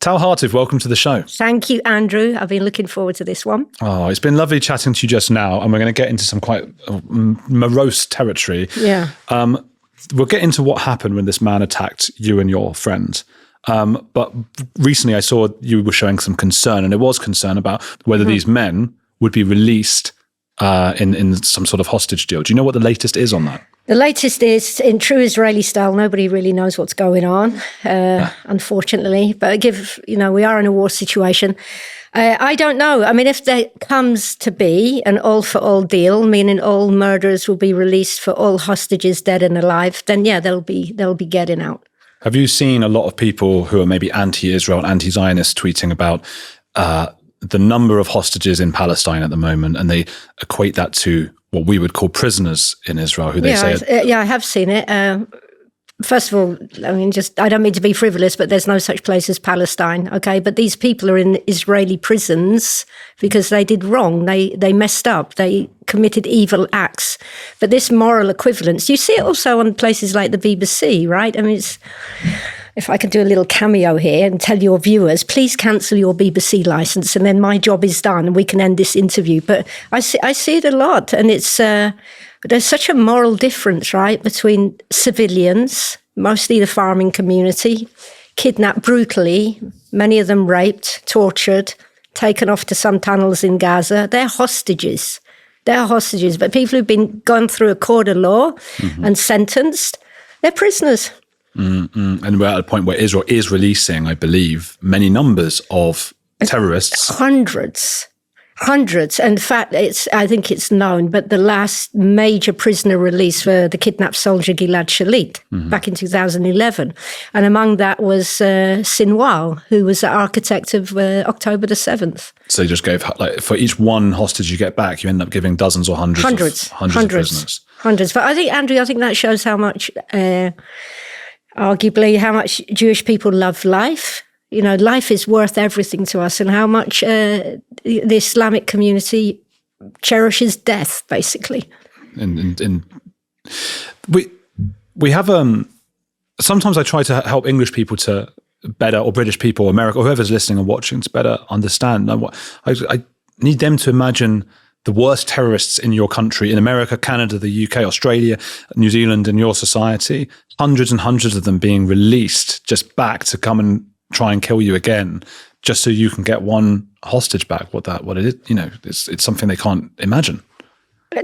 Tal Hartuv, welcome to the show. Thank you, Andrew. I've been looking forward to this one. Oh, it's been lovely chatting to you just now, and we're going to get into some quite morose territory. Yeah. We'll get into what happened when this man attacked you and your friend. But recently I saw you were showing some concern, and it was concern about whether these men would be released in some sort of hostage deal. Do you know what the latest is on that? The latest is, in true Israeli style, nobody really knows what's going on, unfortunately. But we are in a war situation. I don't know. I mean, if there comes to be an all-for-all deal, meaning all murderers will be released for all hostages, dead and alive, then yeah, they'll be getting out. Have you seen a lot of people who are maybe anti-Israel, anti-Zionist tweeting about the number of hostages in Palestine at the moment, and they equate that to what we would call prisoners in Israel, who they say... I have seen it. First of all, I mean, I don't mean to be frivolous, but there's no such place as Palestine, okay? But these people are in Israeli prisons because they did wrong. They messed up. They committed evil acts. But this moral equivalence, you see it also on places like the BBC, right? I mean, if I could do a little cameo here and tell your viewers, please cancel your BBC license and then my job is done and we can end this interview. But I see it a lot, and it's... there's such a moral difference, right, between civilians, mostly the farming community, kidnapped brutally, many of them raped, tortured, taken off to some tunnels in Gaza. They're hostages. But people who've gone through a court of law and sentenced, they're prisoners. And we're at a point where Israel is releasing, I believe, many numbers of terrorists. Hundreds. In fact, I think it's known, but the last major prisoner release for the kidnapped soldier Gilad Shalit back in 2011. And among that was Sinwar, who was the architect of October the 7th. So you just gave, for each one hostage you get back, you end up giving dozens or hundreds of prisoners. Hundreds. But I think, Andrew, that shows how much, arguably, how much Jewish people love life. You know, life is worth everything to us, and how much the Islamic community cherishes death, basically. And we have sometimes I try to help English people to better, or British people, America, or whoever's listening and watching, to better understand. I need them to imagine the worst terrorists in your country, in America, Canada, the UK, Australia, New Zealand, in your society, hundreds and hundreds of them being released just back to come and try and kill you again, just so you can get one hostage back. What it is, it's something they can't imagine.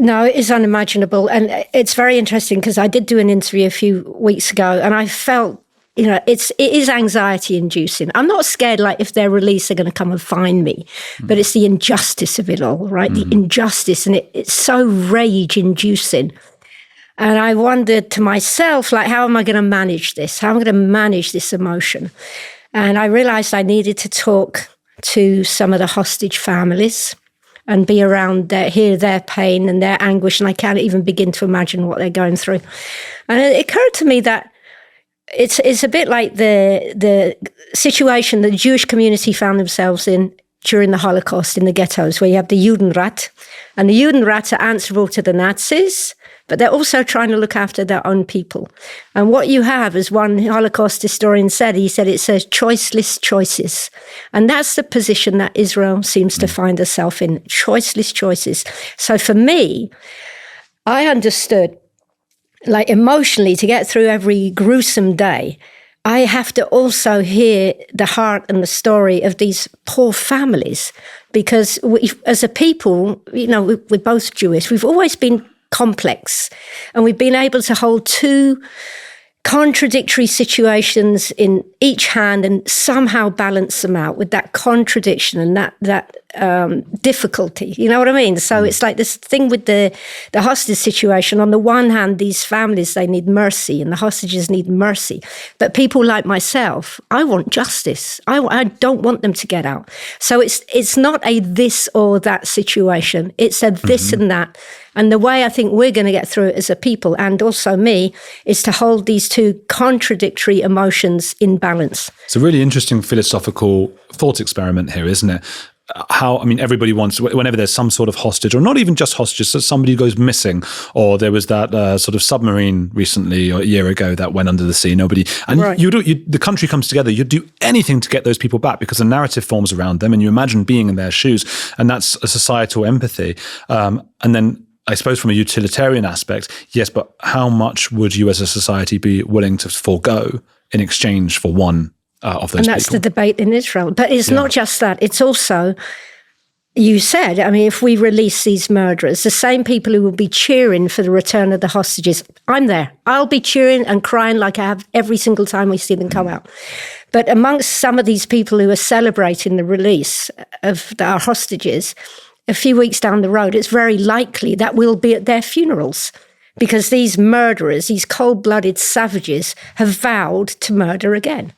No, it is unimaginable. And it's very interesting because I did do an interview a few weeks ago and I felt, it is anxiety inducing. I'm not scared, like if they're released, they're going to come and find me, but it's the injustice of it all, right? The injustice, and it's so rage inducing. And I wondered to myself, like, how am I going to manage this? How am I going to manage this emotion? And I realized I needed to talk to some of the hostage families and be around hear their pain and their anguish. And I can't even begin to imagine what they're going through. And it occurred to me that it's a bit like the situation the Jewish community found themselves in during the Holocaust in the ghettos, where you have the Judenrat. And the Judenrat are answerable to the Nazis, but they're also trying to look after their own people. And what you have, as one Holocaust historian said, he said it says choiceless choices. And that's the position that Israel seems to find herself in, choiceless choices. So for me, I understood, like emotionally, to get through every gruesome day, I have to also hear the heart and the story of these poor families, because as a people, we're both Jewish, we've always been complex, and we've been able to hold two contradictory situations in each hand and somehow balance them out with that contradiction and that difficulty. You know what I mean? So it's like this thing with the hostage situation. On the one hand, these families, they need mercy, and the hostages need mercy. But people like myself, I want justice. I don't want them to get out. So it's not a this or that situation. It's a this and that. And the way I think we're going to get through it as a people, and also me, is to hold these two contradictory emotions in balance. It's a really interesting philosophical thought experiment here, isn't it? everybody wants, whenever there's some sort of hostage, or not even just hostages, so somebody goes missing, or there was that sort of submarine recently, or a year ago, that went under the sea, the country comes together, you'd do anything to get those people back because a narrative forms around them and you imagine being in their shoes, and that's a societal empathy. And then I suppose from a utilitarian aspect, yes, but how much would you as a society be willing to forego in exchange for one of those people? And that's the debate in Israel. But it's not just that. It's also, you said, if we release these murderers, the same people who will be cheering for the return of the hostages, I'm there. I'll be cheering and crying like I have every single time we see them come out. But amongst some of these people who are celebrating the release of our hostages, a few weeks down the road, it's very likely that we'll be at their funerals because these murderers, these cold-blooded savages, have vowed to murder again.